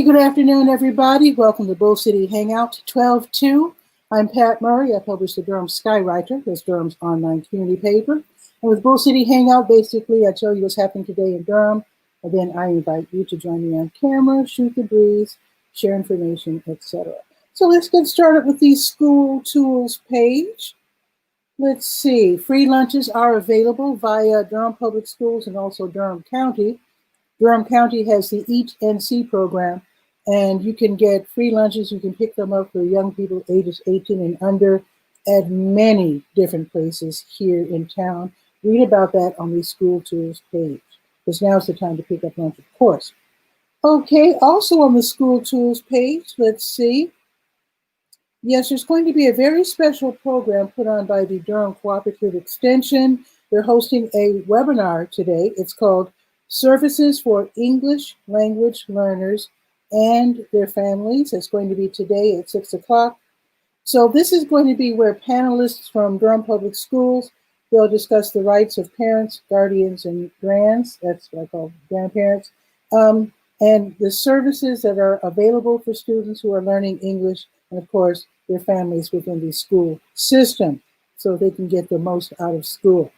good afternoon, everybody. Welcome to Bull City Hangout 12-2. I'm Pat Murray. I publish the Durham Skywriter, that's Durham's online community paper. And with Bull City Hangout, basically, I tell you what's happening today in Durham, and then I invite you to join me on camera, shoot the breeze, share information, etc. So let's get started with the school tools page. Let's see. Free lunches are available via Durham Public Schools and also Durham County. Durham County has the Eat and See program, and you can get free lunches. You can pick them up for young people ages 18 and under at many different places here in town. Read about that on the school tools page, because now's the time to pick up lunch, of course. Okay, also on the school tools page, let's see. Yes, there's going to be a very special program put on by the Durham Cooperative Extension. They're hosting a webinar today. It's called Services for English Language Learners and Their Families. It's going to be today at 6 o'clock. So this is going to be where panelists from Durham Public Schools, they'll discuss the rights of parents, guardians, and grands, that's what I call grandparents, and the services that are available for students who are learning English, and of course, their families within the school system, so they can get the most out of school.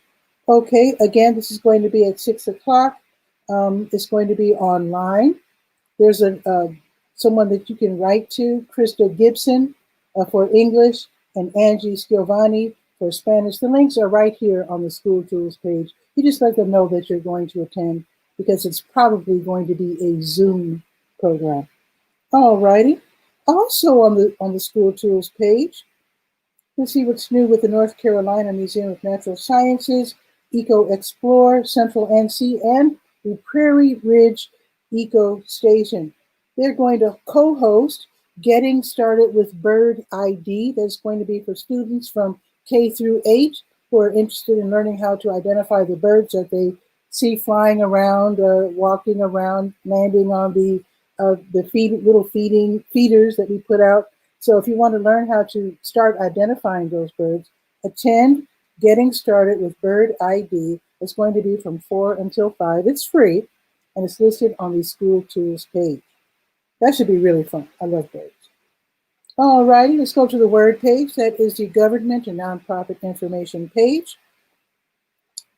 Okay, again, this is going to be at 6 o'clock. It's going to be online. There's someone that you can write to, Krista Gibson for English and Angie Schiavone for Spanish. The links are right here on the school tools page. You just let them know that you're going to attend, because it's probably going to be a Zoom program. All righty. Also on the school tools page, let's see what's new with the North Carolina Museum of Natural Sciences, Eco Explore, Central NC, and the Prairie Ridge Eco Station. They're going to co-host Getting Started with Bird ID. That's going to be for students from K through 8 who are interested in learning how to identify the birds that they see flying around, walking around, landing on the little feeders that we put out. So if you want to learn how to start identifying those birds, attend Getting Started with Bird ID. It's going to be from 4 until 5. It's free, and it's listed on the school tools page. That should be really fun. I love birds. All righty, let's go to the word page. That is the government and nonprofit information page.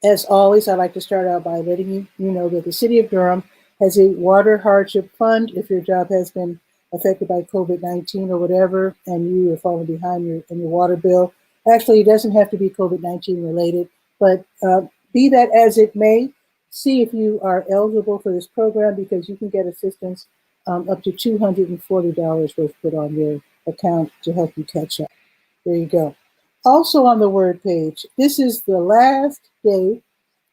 As always, I'd like to start out by letting you know that the City of Durham has a water hardship fund. If your job has been affected by COVID-19 or whatever, and you are falling behind in your water bill. Actually, it doesn't have to be COVID-19 related, but be that as it may, see if you are eligible for this program, because you can get assistance up to $240 worth put on your account to help you catch up. There you go. Also on the word page, this is the last day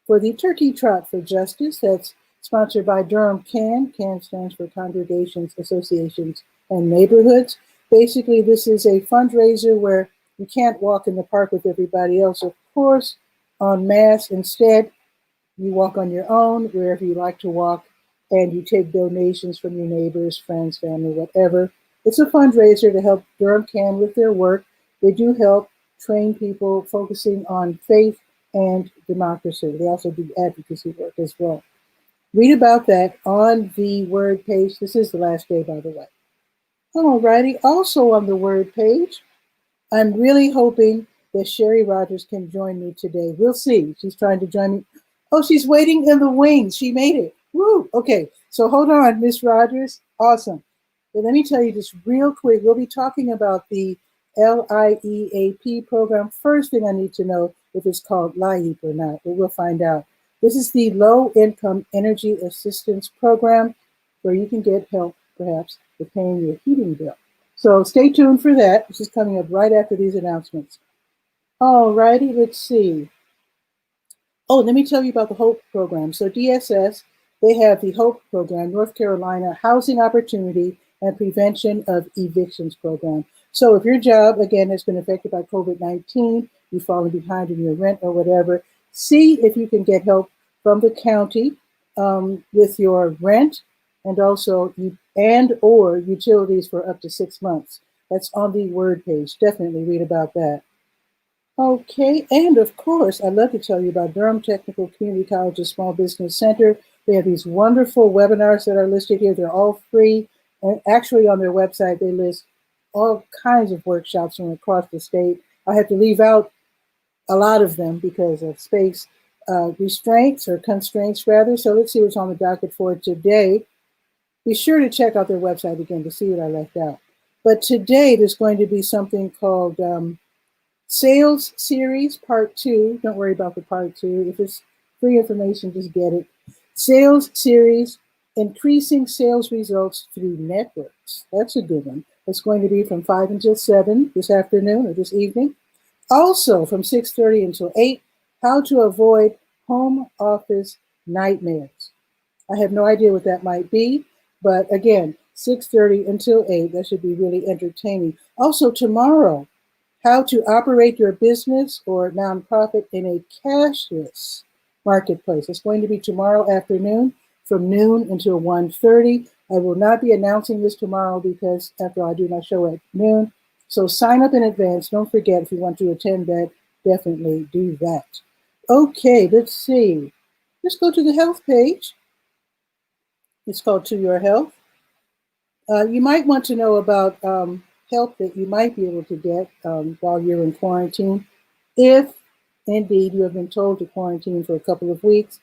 for the Turkey Trot for Justice. That's sponsored by Durham CAN. CAN stands for Congregations, Associations, and Neighborhoods. Basically, this is a fundraiser where you can't walk in the park with everybody else, of course, en masse. Instead, you walk on your own, wherever you like to walk, and you take donations from your neighbors, friends, family, whatever. It's a fundraiser to help Durham CAN with their work. They do help train people focusing on faith and democracy. They also do advocacy work as well. Read about that on the word page. This is the last day, by the way. All righty. Also on the word page, I'm really hoping that Sherry Rogers can join me today. We'll see. She's trying to join me. Oh, she's waiting in the wings. She made it. Woo. Okay. So hold on, Miss Rogers. Awesome. But let me tell you just real quick. We'll be talking about the LIEAP program. First thing I need to know if it's called LIEAP or not, but we'll find out. This is the Low Income Energy Assistance Program, where you can get help, perhaps, with paying your heating bill. So stay tuned for that. This is coming up right after these announcements. All righty, let's see. Oh, let me tell you about the HOPE program. So DSS, they have the HOPE program, North Carolina Housing Opportunity and Prevention of Evictions program. So if your job, again, has been affected by COVID-19, you've fallen behind in your rent or whatever, see if you can get help from the county with your rent, and also or utilities for up to 6 months. That's on the word page. Definitely read about that. Okay, and of course, I'd love to tell you about Durham Technical Community College's Small Business Center. They have these wonderful webinars that are listed here. They're all free. And actually on their website, they list all kinds of workshops from across the state. I had to leave out a lot of them because of space restraints or constraints rather. So let's see what's on the docket for today. Be sure to check out their website again to see what I left out. But today there's going to be something called Sales Series Part 2. Don't worry about the Part 2. If it's free information, just get it. Sales Series, Increasing Sales Results Through Networks. That's a good one. It's going to be from 5 until 7 this afternoon or this evening. Also from 6:30 until 8, how to avoid home office nightmares. I have no idea what that might be, but again, 6:30 until 8, that should be really entertaining. Also tomorrow, how to operate your business or nonprofit in a cashless marketplace. It's going to be tomorrow afternoon from noon until 1:30. I will not be announcing this tomorrow because after I do my show at noon. So sign up in advance. Don't forget, if you want to attend that, definitely do that. Okay, let's see. Let's go to the health page. It's called To Your Health. You might want to know about help that you might be able to get while you're in quarantine, if indeed you have been told to quarantine for a couple of weeks.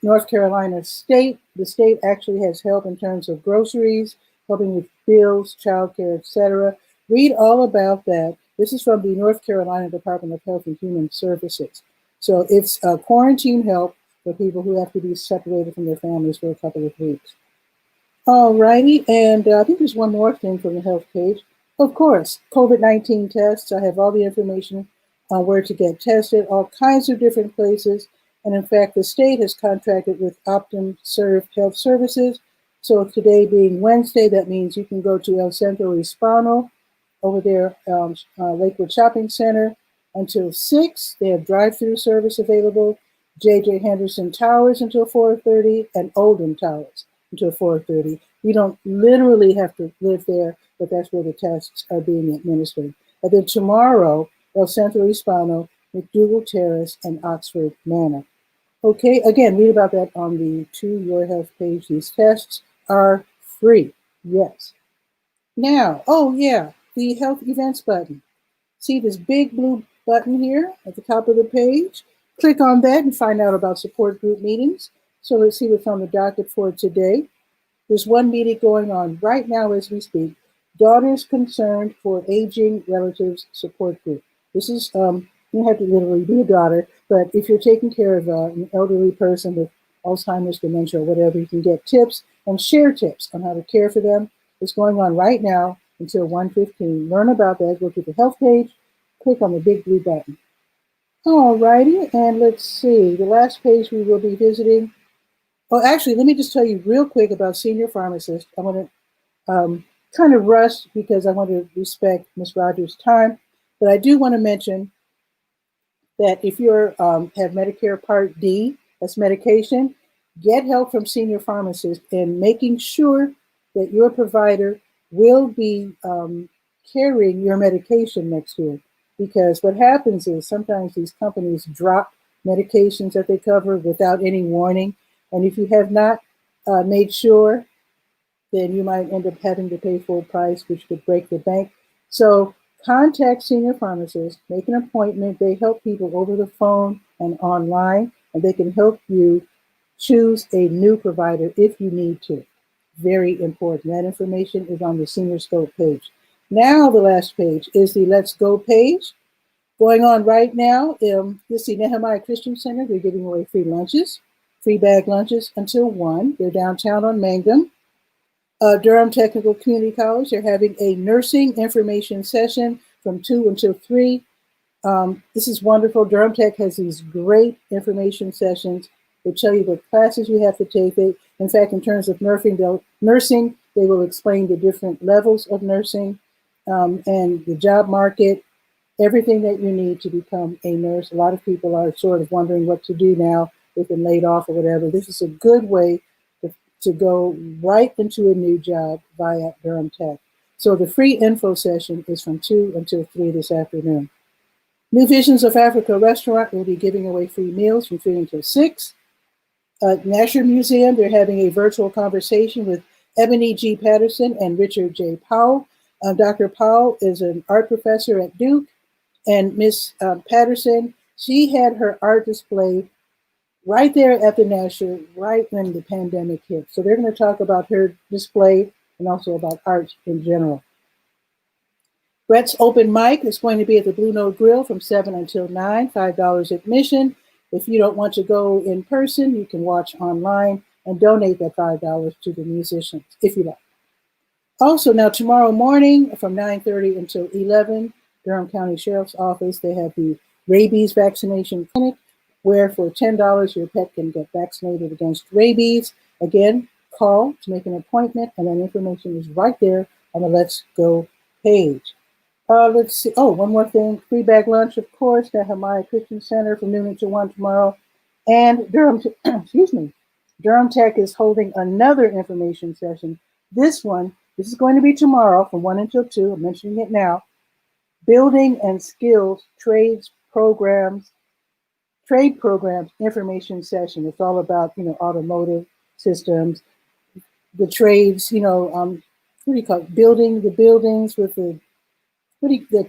North Carolina State, the state actually has help in terms of groceries, helping with bills, childcare, etc. Read all about that. This is from the North Carolina Department of Health and Human Services. So it's quarantine help for people who have to be separated from their families for a couple of weeks. All righty, and I think there's one more thing from the health page. Of course, COVID-19 tests. I have all the information on where to get tested, all kinds of different places. And in fact, the state has contracted with Optum Serve Health Services. So today being Wednesday, that means you can go to El Centro Hispano over there, Lakewood Shopping Center until 6. They have drive-through service available. J.J. Henderson Towers until 4:30 and Oldham Towers until 4:30. You don't literally have to live there, but that's where the tests are being administered. And then tomorrow, El Centro Hispano, McDougal Terrace, and Oxford Manor. Okay, again, read about that on the To Your Health page. These tests are free, yes. Now, oh yeah, the health events button. See this big blue button here at the top of the page? Click on that and find out about support group meetings. So let's see what's on the docket for today. There's one meeting going on right now as we speak. Daughters Concerned for Aging Relatives Support Group. This is, you don't have to literally be a daughter, but if you're taking care of an elderly person with Alzheimer's, dementia, or whatever, you can get tips and share tips on how to care for them. It's going on right now until 1:15. Learn about that. Go to the health page, click on the big blue button. All righty, and let's see. The last page we will be visiting. Well, actually, let me just tell you real quick about senior pharmacists. I want to kind of rush because I want to respect Ms. Rogers' time, but I do want to mention that if you have Medicare Part D, that's medication, get help from senior pharmacists in making sure that your provider will be carrying your medication next year. Because what happens is sometimes these companies drop medications that they cover without any warning. And if you have not made sure, then you might end up having to pay full price, which could break the bank. So contact senior pharmacists, make an appointment. They help people over the phone and online, and they can help you choose a new provider if you need to. Very important. That information is on the Senior Scope page. Now the last page is the Let's Go page. Going on right now, this is the Nehemiah Christian Center. They're giving away free lunches, free bag lunches until 1. They're downtown on Mangum. Durham Technical Community College, they're having a nursing information session from 2 until 3. This is wonderful. Durham Tech has these great information sessions. They tell you what classes you have to take. In fact, in terms of nursing, they will explain the different levels of nursing and the job market, everything that you need to become a nurse. A lot of people are sort of wondering what to do now. They've been laid off or whatever. This is a good way to go right into a new job via Durham Tech. So the free info session is from 2 until 3 this afternoon. New Visions of Africa restaurant will be giving away free meals from 3 until 6. Nasher Museum, they're having a virtual conversation with Ebony G. Patterson and Richard J. Powell. Dr. Powell is an art professor at Duke, and Miss Patterson, she had her art display right there at the National, right when the pandemic hit. So they're going to talk about her display and also about art in general. Brett's open mic is going to be at the Blue Note Grill from 7 until 9, $5 admission. If you don't want to go in person, you can watch online and donate that $5 to the musicians, if you like. Also, now tomorrow morning from 9:30 until 11, Durham County Sheriff's Office, they have the rabies vaccination clinic, where for $10 your pet can get vaccinated against rabies. Again, call to make an appointment, and that information is right there on the Let's Go page. Let's see. Oh, one more thing. Free bag lunch, of course, at Hamaya Christian Center from noon to 1 tomorrow. And Durham, excuse me, Durham Tech is holding another information session. This is going to be tomorrow from 1 until 2. I'm mentioning it now. Building and Skills Trade Programs information session. It's all about, automotive systems, the trades, what do you call it? Building the buildings with the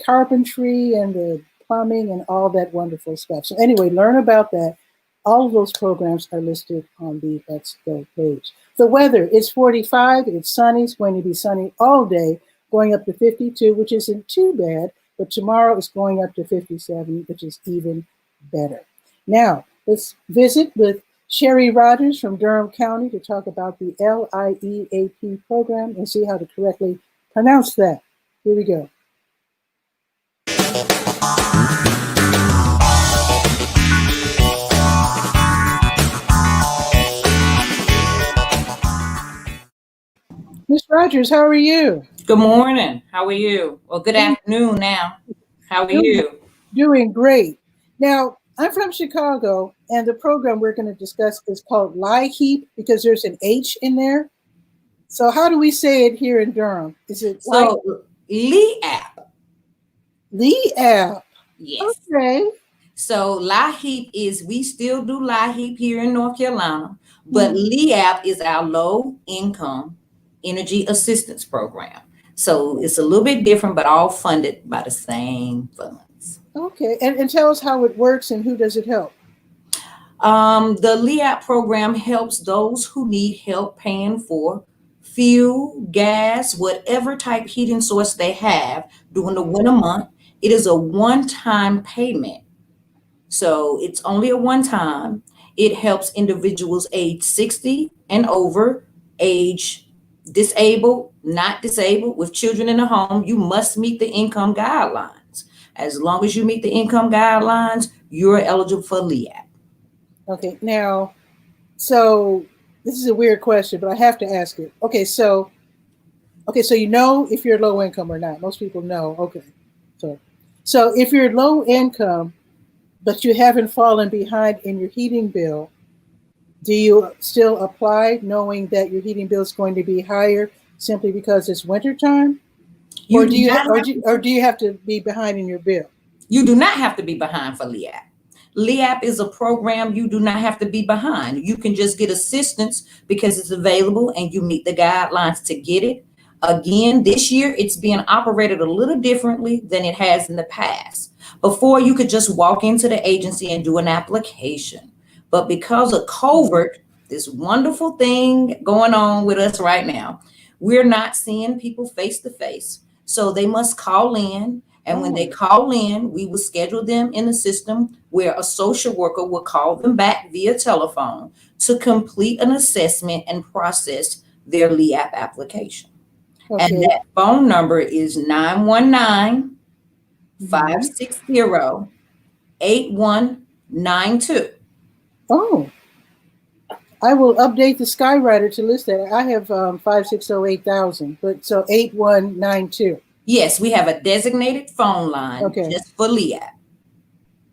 carpentry and the plumbing and all that wonderful stuff. So anyway, learn about that. All of those programs are listed on the Let's Go page. The weather is 45. It's sunny. It's going to be sunny all day, going up to 52, which isn't too bad. But tomorrow is going up to 57, which is even better. Now, let's visit with Sherry Rogers from Durham County to talk about the LIEAP program and see how to correctly pronounce that. Here we go. Ms. Rogers, how are you? Good morning. How are you? Well, good afternoon now. How are you? Doing great. Now, I'm from Chicago, and the program we're going to discuss is called LIHEAP because there's an H in there. So how do we say it here in Durham? Is it LIHEAP? LIHEAP. Yes. Okay. So LIHEAP is, we still do LIHEAP here in North Carolina, but LIHEAP is our low income energy assistance program. So it's a little bit different, but all funded by the same funds. Okay, and tell us how it works and who does it help? The LIHEAP program helps those who need help paying for fuel, gas, whatever type heating source they have during the winter month. It is a one-time payment. So it's only a one-time. It helps individuals age 60 and over, age disabled, not disabled, with children in the home. You must meet the income guidelines. As long as you meet the income guidelines, you're eligible for LIHEAP. Okay, now, so this is a weird question, but I have to ask it. Okay, so you know if you're low income or not. Most people know. Okay, so if you're low income, but you haven't fallen behind in your heating bill, do you still apply knowing that your heating bill is going to be higher simply because it's wintertime? Or do you have to be behind in your bill? You do not have to be behind for LIHEAP. LIHEAP is a program you do not have to be behind. You can just get assistance because it's available and you meet the guidelines to get it. Again, this year it's being operated a little differently than it has in the past. Before, you could just walk into the agency and do an application. But because of COVID, this wonderful thing going on with us right now, we're not seeing people face to face. So they must call in. And when they call in, we will schedule them in the system where a social worker will call them back via telephone to complete an assessment and process their LIHEAP application. Okay. And that phone number is 919-560-8192. Oh, I will update the Skywriter to list that. I have 560-8000, but so 8192. Yes, we have a designated phone line just for LIHEAP.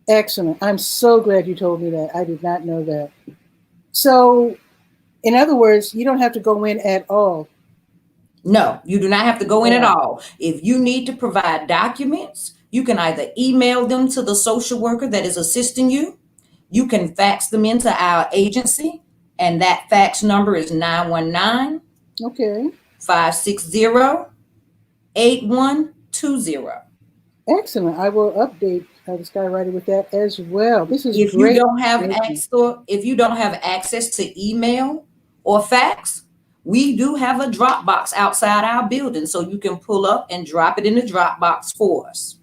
Excellent. I'm so glad you told me that. I did not know that. So, in other words, you don't have to go in at all. No, you do not have to go in at all. If you need to provide documents, you can either email them to the social worker that is assisting you. You can fax them into our agency, and that fax number is Okay. 560-8120. Excellent. I will update the Skywriter with that as well. This is If you great. don't have Thank you. access to email or fax, we do have a Dropbox outside our building, so you can pull up and drop it in the Dropbox for us.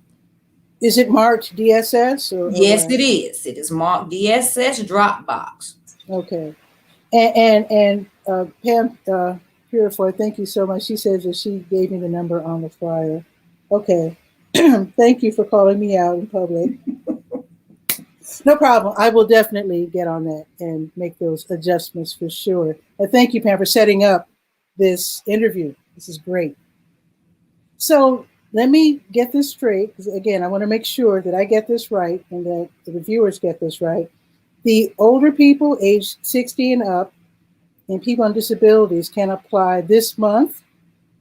Is it marked DSS or Yes, what? it is. It is marked DSS Dropbox. Okay. And Pam Purifoy, thank you so much. She says that she gave me the number on the flyer. Okay. Thank you for calling me out in public. No problem. I will definitely get on that and make those adjustments for sure. And thank you, Pam, for setting up this interview. This is great. So let me get this straight, because again, I want to make sure that I get this right and that the viewers get this right. The older people aged 60 and up and people on disabilities can apply this month,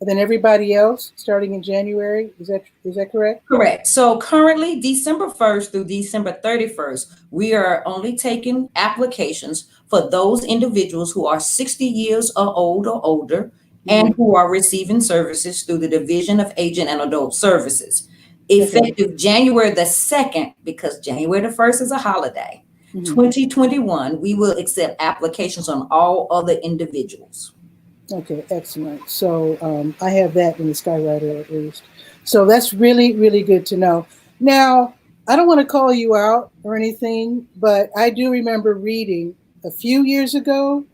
and then everybody else starting in January. Is that correct? Correct. So currently, December 1st through December 31st, we are only taking applications for those individuals who are 60 years old or older and who are receiving services through the Division of Aging and Adult Services. Effective January the 2nd, because January the 1st is a holiday, 2021, we will accept applications on all other individuals. Okay, excellent. So I have that in the Skywriter at least. So that's really, really good to know. Now, I don't want to call you out or anything, but I do remember reading a few years ago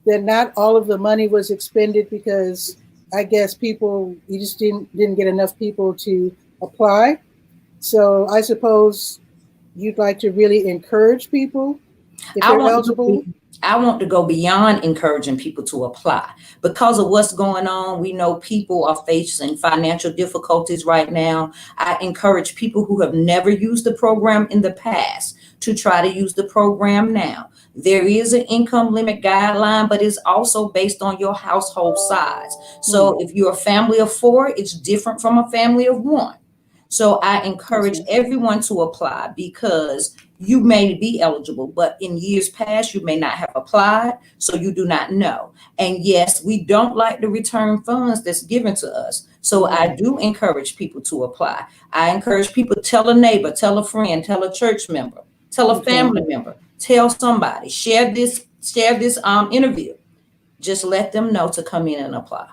that not all of the money was expended because I guess you just didn't get enough people to apply. So I suppose you'd like to really encourage people if they're eligible. I want to go beyond encouraging people to apply. Because of what's going on, we know people are facing financial difficulties right now. I encourage people who have never used the program in the past to try to use the program now. There is an income limit guideline, but it's also based on your household size. So if you're a family of 4, it's different from a family of 1. So I encourage everyone to apply because you may be eligible, but in years past, you may not have applied, so you do not know. And yes, we don't like to return funds that's given to us. So I do encourage people to apply. I encourage people to tell a neighbor, tell a friend, tell a church member, tell a family member, tell somebody, share this interview. Just let them know to come in and apply.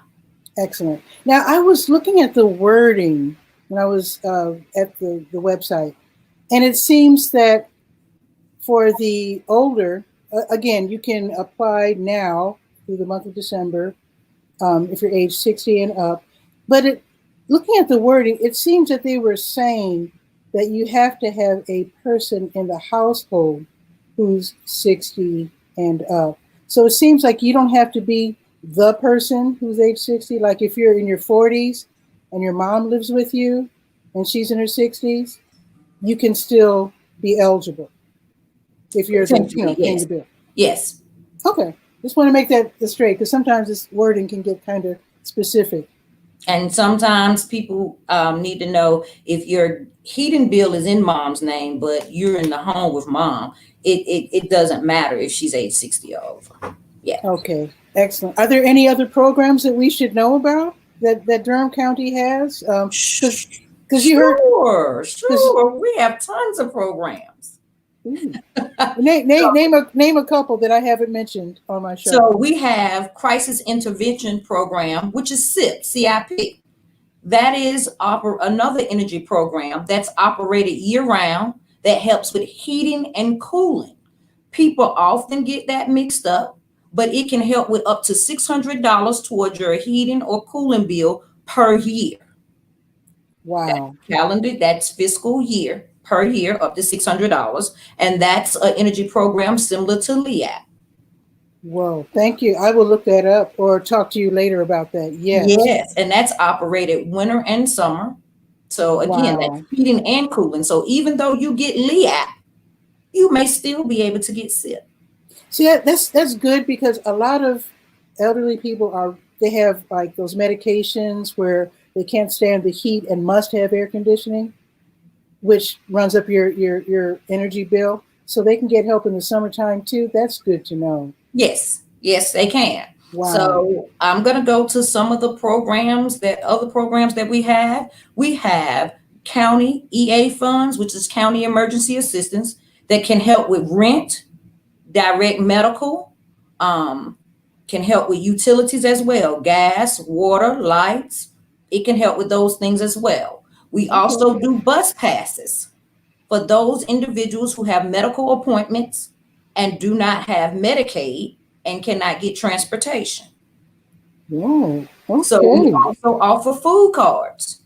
Excellent. Now, I was looking at the wording when I was at the website, and it seems that for the older, again, you can apply now through the month of December if you're age 60 and up. But looking at the wording, it seems that they were saying that you have to have a person in the household who's 60 and up. So it seems like you don't have to be the person who's age 60. Like if you're in your 40s and your mom lives with you and she's in her 60s, you can still be eligible. If you're paying the bill. Yes. Okay. Just want to make that straight because sometimes this wording can get kind of specific. And sometimes people need to know if your heating bill is in mom's name, but you're in the home with mom, it doesn't matter if she's age 60 or over. Yeah. Okay. Excellent. Are there any other programs that we should know about that Durham County has? Because you heard. Sure. We have tons of programs. Name a couple that I haven't mentioned on my show. So we have Crisis Intervention Program, which is CIP. That is another energy program that's operated year-round that helps with heating and cooling. People often get that mixed up, but it can help with up to $600 towards your heating or cooling bill per year. Wow. That's fiscal year. Per year, up to $600, and that's an energy program similar to 𝗕𝗨𝗟𝗟. Whoa, thank you. I will look that up or talk to you later about that. Yes, and that's operated winter and summer. So again, that's heating and cooling. So even though you get 𝗕𝗨𝗟𝗟, you may still be able to get SIP. See, that's good because a lot of elderly people they have like those medications where they can't stand the heat and must have air conditioning, which runs up your energy bill. So they can get help in the summertime too. That's good to know. Yes, they can. Wow. So I'm going to go to some of the other programs that we have. We have county EA funds, which is county emergency assistance, that can help with rent, direct medical, can help with utilities as well, gas, water, lights. It can help with those things as well. We also do bus passes for those individuals who have medical appointments and do not have Medicaid and cannot get transportation. Oh, okay. So we also offer food cards.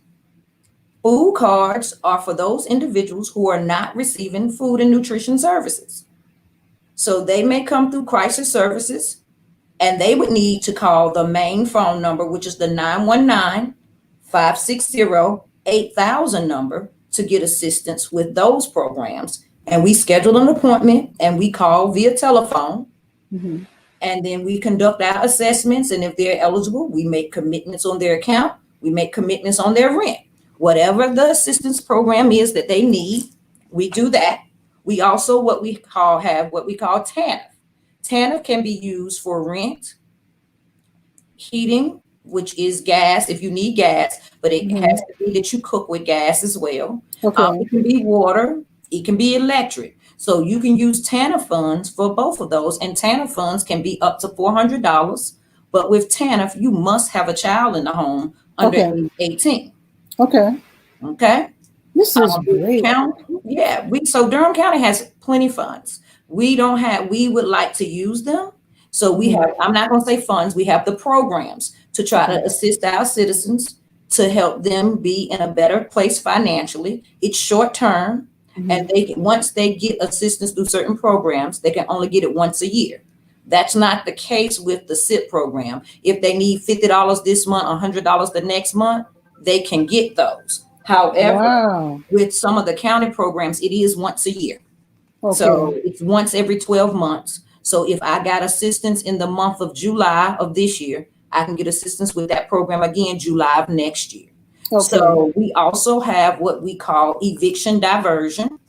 Food cards are for those individuals who are not receiving food and nutrition services. So they may come through crisis services, and they would need to call the main phone number, which is the 919-560-8000 number, to get assistance with those programs. And we schedule an appointment and we call via telephone. Mm-hmm. And then we conduct our assessments. And if they're eligible, we make commitments on their account. We make commitments on their rent. Whatever the assistance program is that they need, we do that. We also have what we call TANF. TANF can be used for rent, heating, which is gas if you need gas, but it has to be that you cook with gas as well. Okay. It can be water, it can be electric. So you can use TANF funds for both of those, and TANF funds can be up to $400. But with TANF, you must have a child in the home under age 18. Okay. Okay. This is great. So Durham County has plenty of funds. We would like to use them. So we have, I'm not going to say funds, we have the programs to try to assist our citizens to help them be in a better place financially. It's short term. And once they get assistance through certain programs, they can only get it once a year. That's not the case with the SIP program. If they need $50 this month, $100 the next month, they can get those. However, with some of the county programs, it is once a year. So it's once every 12 months. So if I got assistance in the month of July of this year, I can get assistance with that program again, July of next year. So we also have what we call eviction diversion.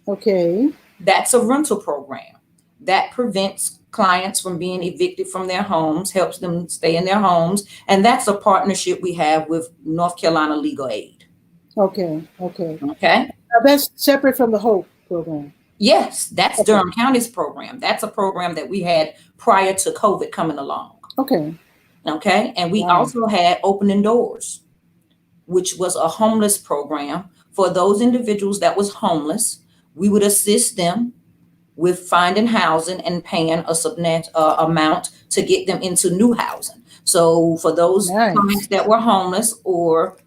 Okay. That's a rental program that prevents clients from being evicted from their homes, helps them stay in their homes. And that's a partnership we have with North Carolina Legal Aid. Okay. Now that's separate from the HOPE program. Yes, that's Durham County's program. That's a program that we had prior to COVID coming along. Okay. And we also had Opening Doors, which was a homeless program for those individuals that was homeless. We would assist them with finding housing and paying a substantial amount to get them into new housing. So for those clients that were homeless or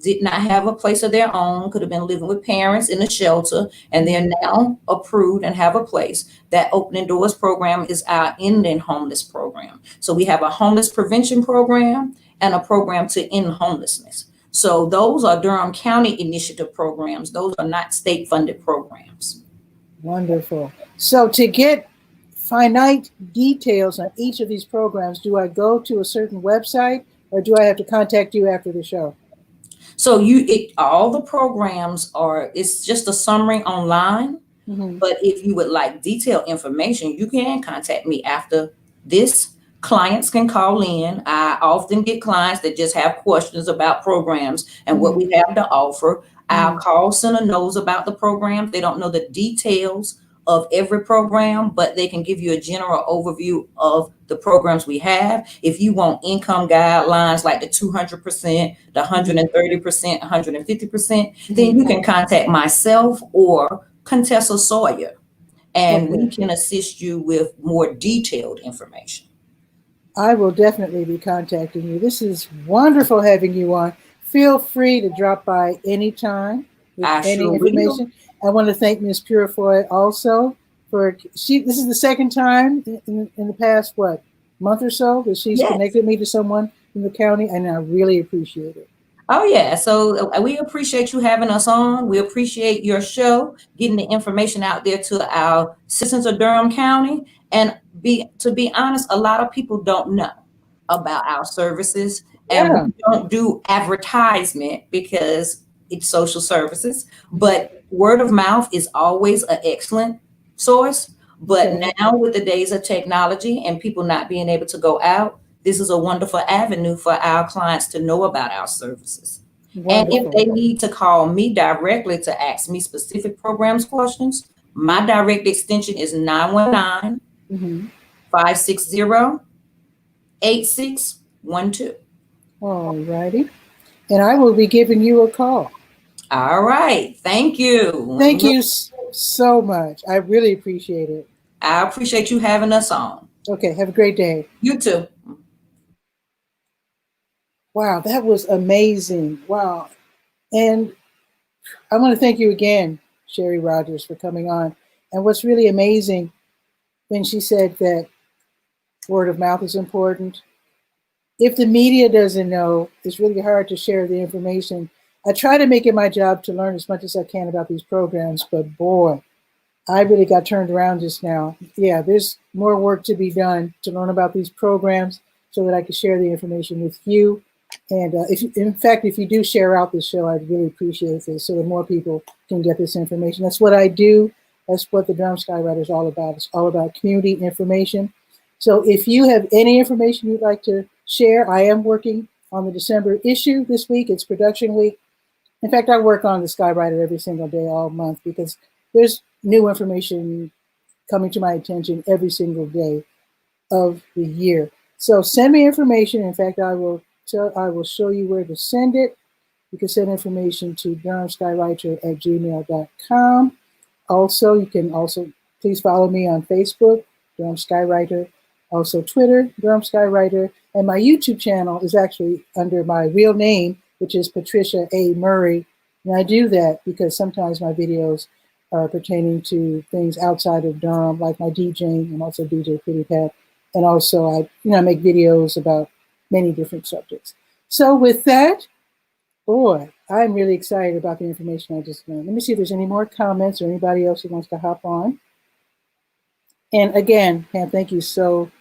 did not have a place of their own, could have been living with parents in a shelter, and they're now approved and have a place. That Opening Doors program is our ending homeless program. So we have a homeless prevention program and a program to end homelessness. So those are Durham County initiative programs. Those are not state funded programs. Wonderful. So to get finite details on each of these programs, do I go to a certain website or do I have to contact you after the show? So all the programs it's just a summary online. But if you would like detailed information, you can contact me after this. Clients can call in. I often get clients that just have questions about programs and what we have to offer. Our call center knows about the programs. They don't know the details of every program, but they can give you a general overview of the programs we have. If you want income guidelines like the 200%, the 130%, 150%, then you can contact myself or Contessa Sawyer, and we can assist you with more detailed information. I will definitely be contacting you. This is wonderful having you on. Feel free to drop by anytime with any information. I want to thank Ms. Purifoy also for this is the second time in the past month or so that she's connected me to someone in the county, and I really appreciate it. Oh yeah, so we appreciate you having us on. We appreciate your show, getting the information out there to our citizens of Durham County. And to be honest, a lot of people don't know about our services, and we don't do advertisement because it's social services. But word of mouth is always an excellent source. But Okay. now with the days of technology and people not being able to go out, this is a wonderful avenue for our clients to know about our services. And if Wonderful. they need to call me directly to ask me specific programs questions, my direct extension is 919 Mm-hmm. 560 8612. All righty. And I will be giving you a call. All right. Thank you. Thank you so much. I really appreciate it. I appreciate you having us on. Okay. Have a great day. You too. Wow. That was amazing. Wow. And I want to thank you again, Sherry Rogers, for coming on. And what's really amazing when she said that word of mouth is important. If the media doesn't know, it's really hard to share the information. I try to make it my job to learn as much as I can about these programs, but boy, I really got turned around just now. Yeah, there's more work to be done to learn about these programs so that I can share the information with you. And in fact, if you do share out this show, I'd really appreciate this so that more people can get this information. That's what I do. That's what the Durham Skywriter is all about. It's all about community information. So if you have any information you'd like to share, I am working on the December issue this week. It's production week. In fact, I work on the Skywriter every single day, all month, because there's new information coming to my attention every single day of the year. So send me information. In fact, I will show you where to send it. You can send information to 𝗕𝗨𝗟𝗟 𝗖𝗜𝗧𝗬 Also, you can also please follow me on Facebook, Durham Skywriter, also Twitter, Durham Skywriter, and my YouTube channel is actually under my real name, which is Patricia A. Murray. And I do that because sometimes my videos are pertaining to things outside of Durham, like my DJing. I'm also DJ Pretty Pat. And also I make videos about many different subjects. So with that, boy, I'm really excited about the information I just learned. Let me see if there's any more comments or anybody else who wants to hop on. And again, Pam, thank you so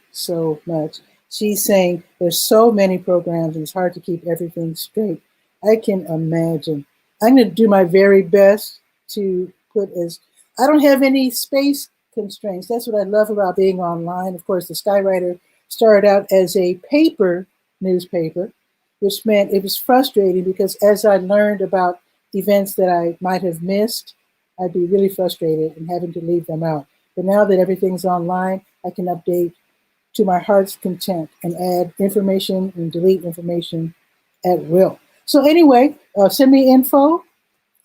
much. She's saying there's so many programs and it's hard to keep everything straight. I can imagine. I'm going to do my very best to I don't have any space constraints. That's what I love about being online. Of course, the Skywriter started out as a paper newspaper, which meant it was frustrating because as I learned about events that I might have missed, I'd be really frustrated and having to leave them out. But now that everything's online, I can update to my heart's content and add information and delete information at will. So anyway, send me info.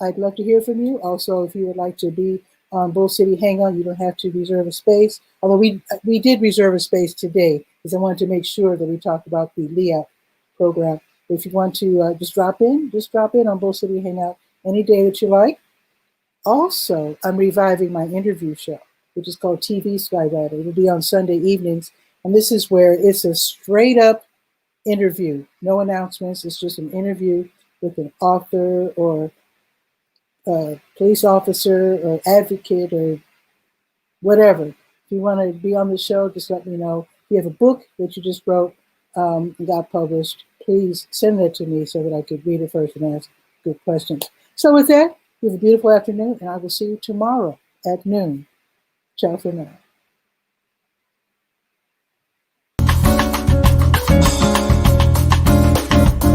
I'd love to hear from you. Also, if you would like to be on Bull City Hangout, you don't have to reserve a space. Although we did reserve a space today because I wanted to make sure that we talked about the 𝗕𝗨𝗟𝗟 program. But if you want to just drop in on Bull City Hangout any day that you like. Also, I'm reviving my interview show, which is called TV Skywriter. It'll be on Sunday evenings. And this is where it's a straight up interview, no announcements. It's just an interview with an author or a police officer or advocate or whatever. If you want to be on the show, just let me know. If you have a book that you just wrote and got published, please send that to me so that I could read it first and ask good questions. So with that, you have a beautiful afternoon, and I will see you tomorrow at noon. Ciao for now.